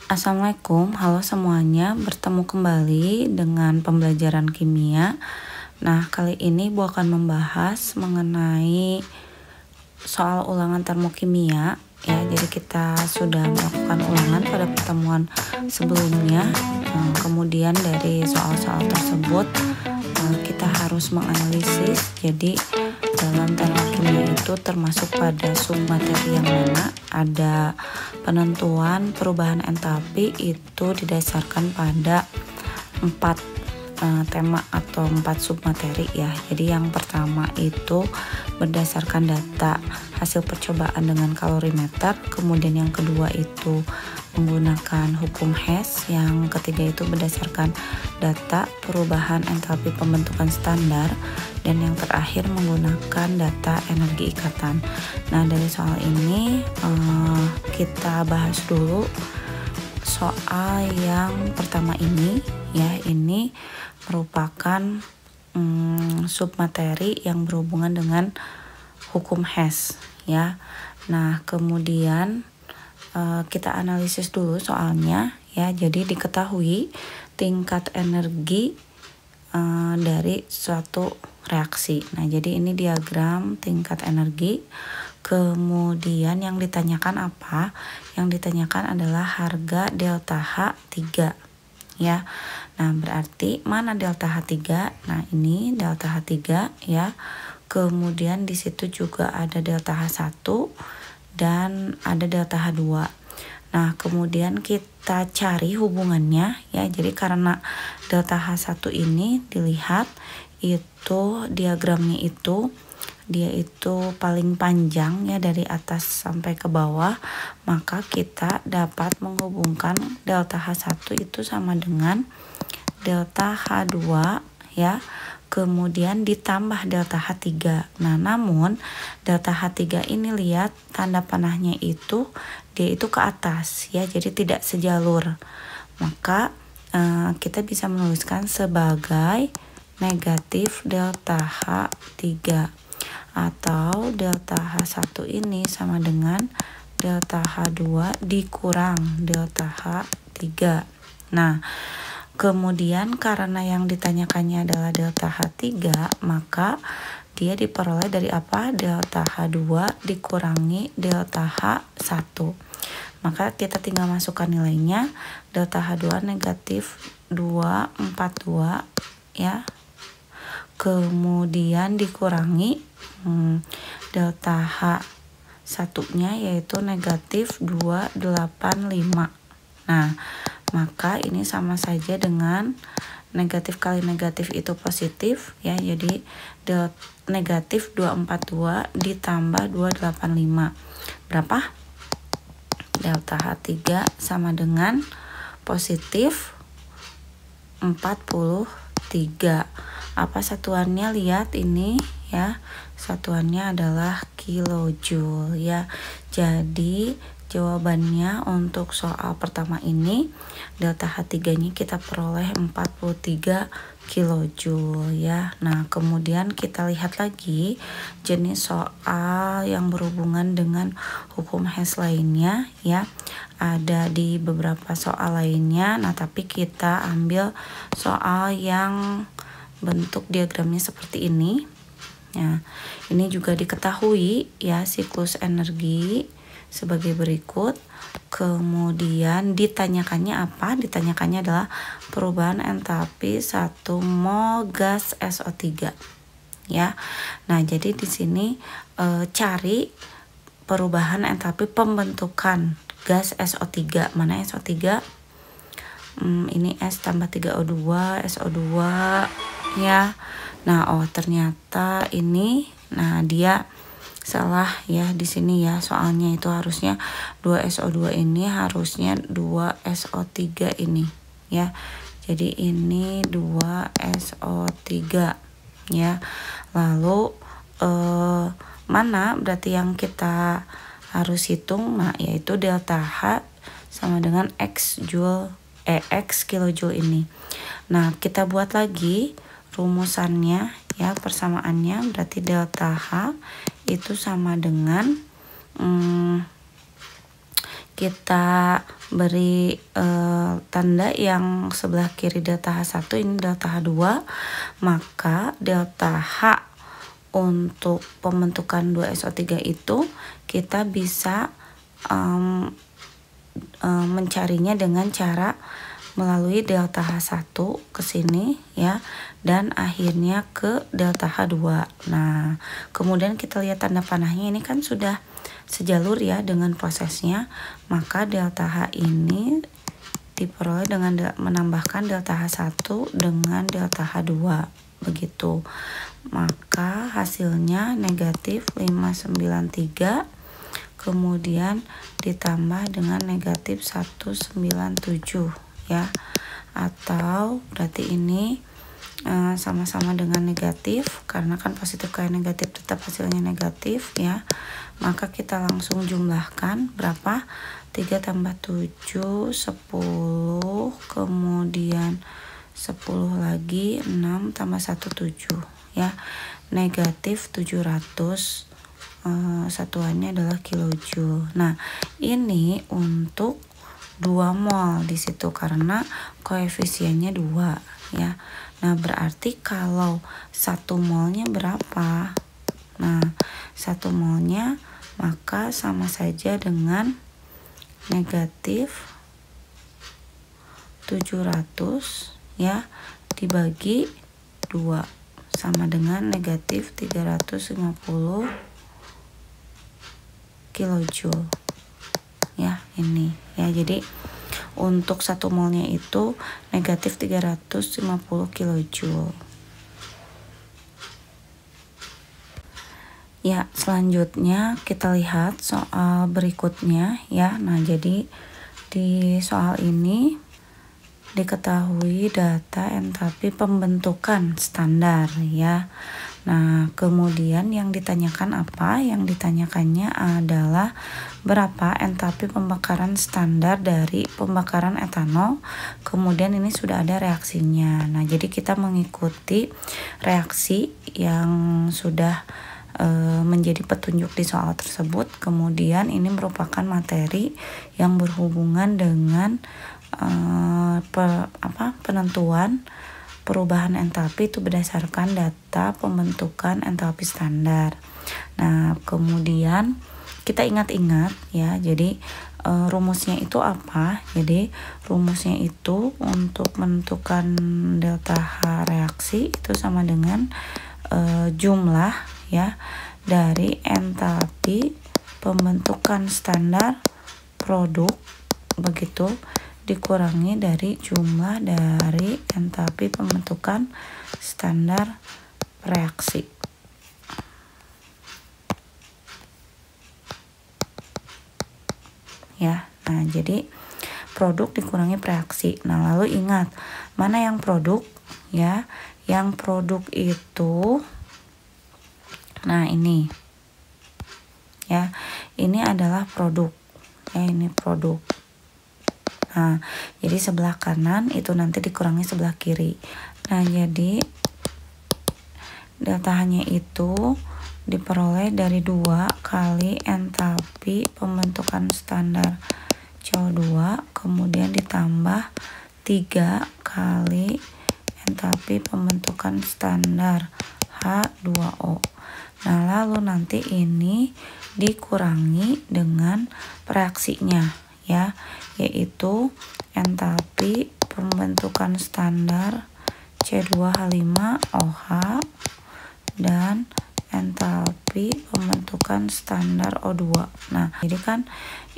Assalamualaikum, halo semuanya, bertemu kembali dengan pembelajaran kimia. Nah, kali ini Bu akan membahas mengenai soal ulangan termokimia ya. Jadi kita sudah melakukan ulangan pada pertemuan sebelumnya. Kemudian dari soal-soal tersebut kita harus menganalisis. Jadi dalam termokimia itu termasuk pada submateri yang mana ada penentuan perubahan entalpi itu didasarkan pada 4 tema atau 4 submateri ya. Jadi yang pertama itu berdasarkan data hasil percobaan dengan kalorimeter, kemudian yang kedua itu menggunakan hukum Hess, yang ketiga itu berdasarkan data perubahan entalpi pembentukan standar, dan yang terakhir menggunakan data energi ikatan. Nah, dari soal ini kita bahas dulu soal yang pertama ini ya. Ini merupakan submateri yang berhubungan dengan hukum Hess ya. Nah, kemudian kita analisis dulu soalnya ya. Jadi diketahui tingkat energi dari suatu reaksi. Nah, jadi ini diagram tingkat energi. Kemudian yang ditanyakan apa? Yang ditanyakan adalah harga delta H3 ya. Nah, berarti mana delta H3? Nah, ini delta H3 ya. Kemudian di situ juga ada delta H1 dan ada delta H2. Nah, kemudian kita cari hubungannya ya. Jadi karena delta H1 ini dilihat itu diagramnya itu dia itu paling panjang ya dari atas sampai ke bawah, maka kita dapat menghubungkan delta H1 itu sama dengan delta H2 ya, kemudian ditambah delta H3. Nah, namun delta H3 ini lihat tanda panahnya itu dia itu ke atas ya, jadi tidak sejalur. Maka kita bisa menuliskan sebagai negatif delta H3, atau delta H1 ini sama dengan delta H2 dikurang delta H3. Nah, kemudian karena yang ditanyakannya adalah delta H3, maka dia diperoleh dari apa? Delta H2 dikurangi delta H1. Maka kita tinggal masukkan nilainya. Delta H2 negatif 242 ya. Kemudian dikurangi delta H1-nya yaitu negatif 285. Nah, maka ini sama saja dengan negatif kali negatif itu positif ya. Jadi negatif 242 ditambah 285. Berapa? Delta H3 sama dengan positif 43. Apa satuannya? Lihat ini ya. Satuannya adalah kilojoule ya. Jadi jawabannya untuk soal pertama ini delta H3-nya kita peroleh 43 kilojoule ya. Nah, kemudian kita lihat lagi jenis soal yang berhubungan dengan hukum Hess lainnya ya. Ada di beberapa soal lainnya. Nah, tapi kita ambil soal yang bentuk diagramnya seperti ini. Nah, ini juga diketahui ya siklus energi sebagai berikut. Kemudian ditanyakannya apa? Ditanyakannya adalah perubahan entalpi 1 mol gas SO3 ya. Nah, jadi di sini cari perubahan entalpi pembentukan gas SO3. Mana SO3? Ini S tambah 3O2, SO2 ya. Nah, oh ternyata ini, nah dia salah ya di sini ya. Soalnya itu harusnya 2SO2 ini harusnya 2SO3 ini ya. Jadi ini 2SO3 ya. Lalu mana berarti yang kita harus hitung? Nah, yaitu delta H sama dengan X kilojoule ini. Nah, kita buat lagi rumusannya ya, persamaannya. Berarti delta H itu sama dengan kita beri tanda yang sebelah kiri delta H1 ini delta H2, maka delta H untuk pembentukan 2SO3 itu kita bisa mencarinya dengan cara melalui delta H1 ke sini ya, dan akhirnya ke delta H2. Nah, kemudian kita lihat tanda panahnya ini kan sudah sejalur ya dengan prosesnya, maka delta H ini diperoleh dengan menambahkan delta H1 dengan delta H2 begitu. Maka hasilnya negatif 593 kemudian ditambah dengan negatif 197 ya, atau berarti ini sama-sama dengan negatif karena kan positif kali negatif tetap hasilnya negatif ya. Maka kita langsung jumlahkan berapa, 3 tambah 7 10, kemudian 10 lagi 6 tambah 1 7 ya, negatif 700, satuannya adalah kilojoule. Nah, ini untuk 2 mol di situ karena koefisiennya 2 ya. Nah, berarti kalau 1 molnya berapa? Nah, 1 molnya maka sama saja dengan negatif 700 ya dibagi 2 sama dengan negatif 350 kilojoule ya ini ya. Jadi untuk 1 molnya itu negatif 350 kilojoule ya. Selanjutnya kita lihat soal berikutnya ya. Nah, jadi di soal ini diketahui data entalpi pembentukan standar ya. Nah, kemudian yang ditanyakan apa? Yang ditanyakannya adalah berapa entalpi pembakaran standar dari pembakaran etanol. Kemudian ini sudah ada reaksinya. Nah, jadi kita mengikuti reaksi yang sudah menjadi petunjuk di soal tersebut. Kemudian ini merupakan materi yang berhubungan dengan penentuan perubahan entalpi itu berdasarkan data pembentukan entalpi standar. Nah, kemudian kita ingat-ingat ya, jadi rumusnya itu apa? Jadi rumusnya itu untuk menentukan delta H reaksi itu sama dengan jumlah ya dari entalpi pembentukan standar produk begitu dikurangi dari jumlah dari entalpi pembentukan standar reaksi ya. Nah, jadi produk dikurangi reaksi. Nah, lalu ingat mana yang produk ya? Yang produk itu nah ini ya, ini adalah produk ya, ini produk. Nah, jadi sebelah kanan itu nanti dikurangi sebelah kiri. Nah, jadi delta H-nya itu diperoleh dari 2 kali entalpi pembentukan standar CO2 kemudian ditambah 3 kali entalpi pembentukan standar H2O. Nah, lalu nanti ini dikurangi dengan reaksinya ya, yaitu entalpi pembentukan standar C2H5OH dan entalpi pembentukan standar O2. Nah, jadi kan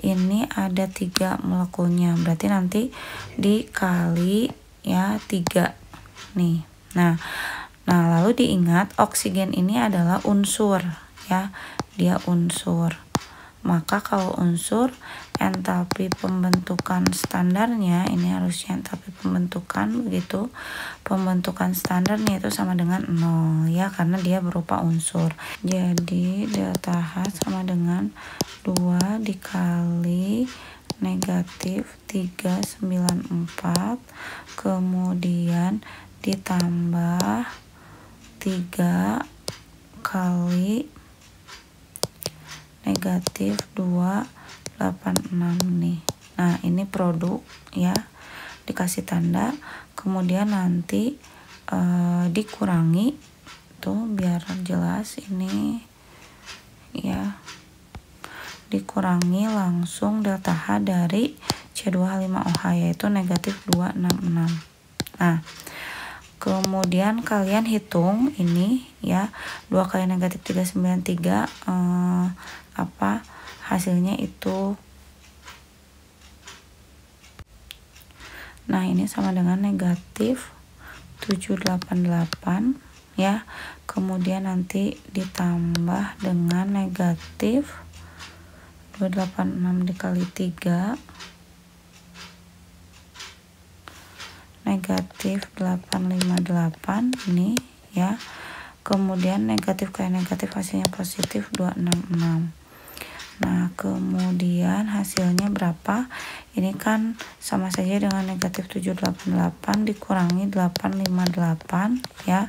ini ada 3 molekulnya, berarti nanti dikali ya 3 nih. Nah, lalu diingat oksigen ini adalah unsur ya, dia unsur. Maka kalau unsur entalpi pembentukan standarnya ini harusnya entalpi pembentukan begitu. Pembentukan standarnya itu sama dengan 0 ya karena dia berupa unsur. Jadi delta H sama dengan 2 dikali negatif 394 kemudian ditambah 3 kali negatif 286 nih Nah, ini produk ya, dikasih tanda, kemudian nanti dikurangi tuh biar jelas ini ya, dikurangi langsung delta H dari C2H5OH yaitu negatif 266. Nah, kemudian kalian hitung ini ya, 2 kali negatif 393 hasilnya itu. Nah, ini sama dengan negatif 788 ya. Kemudian nanti ditambah dengan negatif 286 dikali 3 negatif 858 ini ya. Kemudian negatif kali negatif hasilnya positif 266. Nah, kemudian hasilnya berapa? Ini kan sama saja dengan negatif 788 dikurangi 858 ya.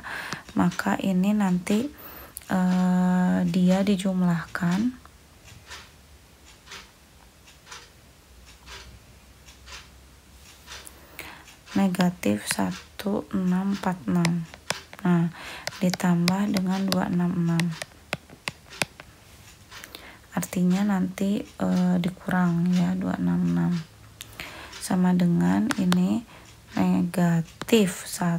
Maka ini nanti dia dijumlahkan negatif 1646. Nah, ditambah dengan 266. Artinya nanti dikurang ya, 266 sama dengan ini negatif 1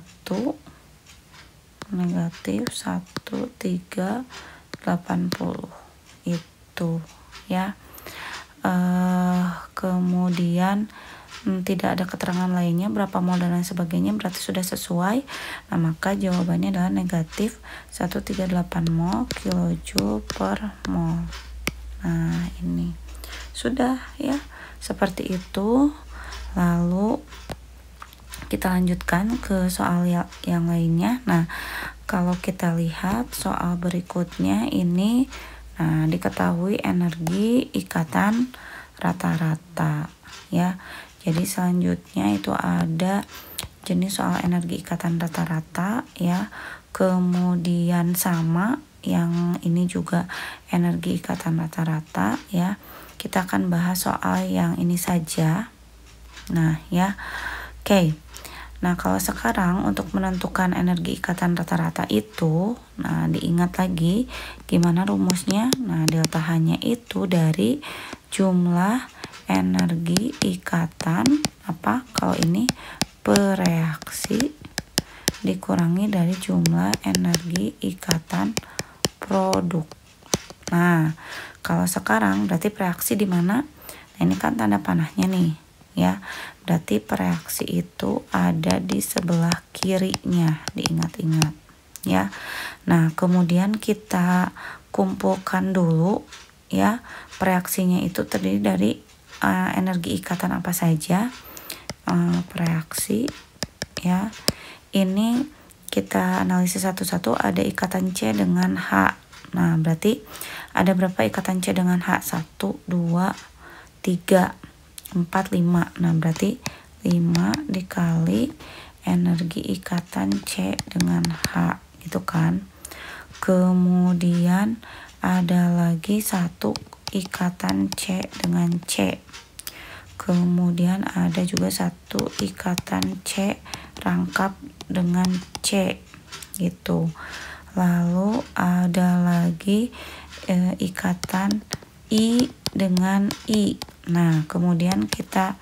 negatif 1380 itu ya. Kemudian tidak ada keterangan lainnya berapa mol dan lain sebagainya, berarti sudah sesuai. Nah, maka jawabannya adalah negatif 138 mol kilojoule per mol. Nah, ini sudah ya, seperti itu. Lalu kita lanjutkan ke soal yang lainnya. Nah, kalau kita lihat soal berikutnya ini, nah, diketahui energi ikatan rata-rata ya. Jadi selanjutnya itu ada jenis soal energi ikatan rata-rata ya. Kemudian sama yang ini juga energi ikatan rata-rata ya. Kita akan bahas soal yang ini saja. Nah ya, oke. Nah, kalau sekarang untuk menentukan energi ikatan rata-rata itu, nah diingat lagi gimana rumusnya. Nah, delta H-nya itu dari jumlah energi ikatan apa? Kalau ini per reaksi dikurangi dari jumlah energi ikatan produk. Nah, kalau sekarang berarti reaksi di mana? Nah, ini kan tanda panahnya nih, ya. Berarti reaksi itu ada di sebelah kirinya, diingat-ingat, ya. Nah, kemudian kita kumpulkan dulu, ya. Reaksinya itu terdiri dari energi ikatan apa saja? Reaksi, ya. Ini kita analisis satu-satu. Ada ikatan C dengan H. Nah, berarti ada berapa ikatan C dengan H? 1, 2, 3, 4, 5. Nah, berarti 5 dikali energi ikatan C dengan H, gitu kan. Kemudian ada lagi 1 ikatan C dengan C. Kemudian ada juga 1 ikatan C rangkap dengan C, gitu. Lalu ada lagi ikatan I dengan I. Nah, kemudian kita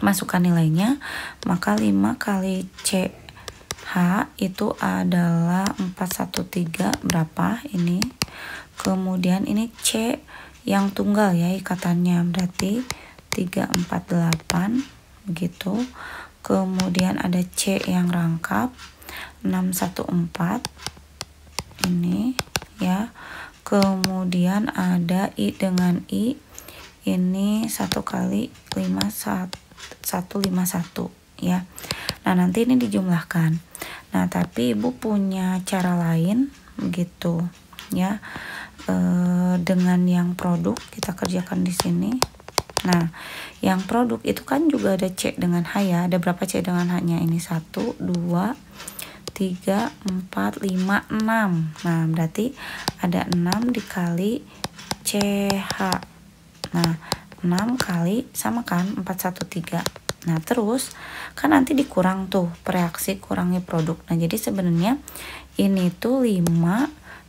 masukkan nilainya, maka 5 kali CH itu adalah 413, berapa ini? Kemudian ini C yang tunggal ya ikatannya, berarti 348 begitu. Kemudian ada C yang rangkap 614 ini ya. Kemudian ada I dengan I, ini 1 kali 151 ya. Nah, nanti ini dijumlahkan. Nah, tapi Ibu punya cara lain begitu ya. Dengan yang produk kita kerjakan di sini. Nah, yang produk itu kan juga ada C dengan H ya. Ada berapa C dengan H-nya? Ini 1, 2, 3, 4, 5, 6. Nah, berarti ada 6 dikali CH. Nah, 6 kali sama kan 413. Nah terus kan nanti dikurang tuh reaksi kurangi produk. Nah jadi sebenarnya ini tuh 5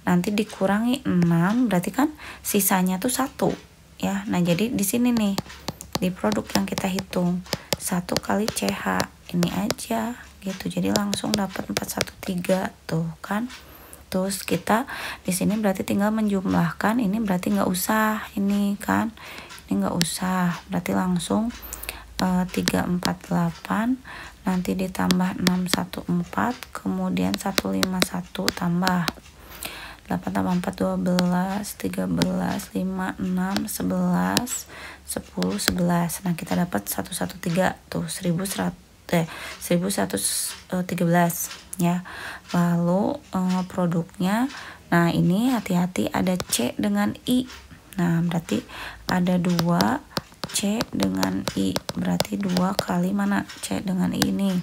nanti dikurangi 6 berarti kan sisanya tuh 1 ya. Nah jadi di sini nih di produk yang kita hitung 1 kali CH ini aja gitu. Jadi langsung dapat 413 tuh kan. Terus kita di sini berarti tinggal menjumlahkan, ini berarti nggak usah ini kan, ini nggak usah, berarti langsung 348 nanti ditambah 614 kemudian 151 tambah 8 tambah 4 12 13 5 6 11 10 11. Nah kita dapat 113 tuh 1113 ya. Lalu produknya, nah ini hati-hati ada C dengan I. Nah berarti ada 2 C dengan I, berarti 2 kali mana C dengan I ini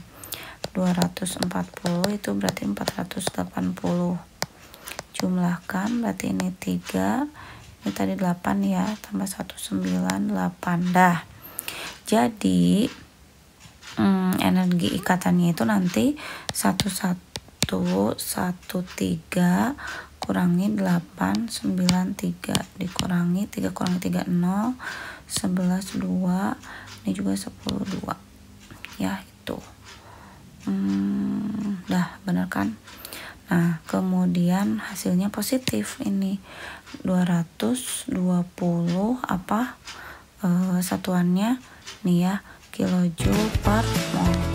240, itu berarti 480. Jumlahkan berarti ini 3, ini tadi 8 ya, tambah 198 dah. Jadi energi ikatannya itu nanti 1113 kurangi 893 dikurangi 3 kurangi 3 0 11 2, ini juga 10 2 ya itu. Dah bener kan. Nah kemudian hasilnya positif, ini 220 apa satuannya nih ya, kilojoule per mol.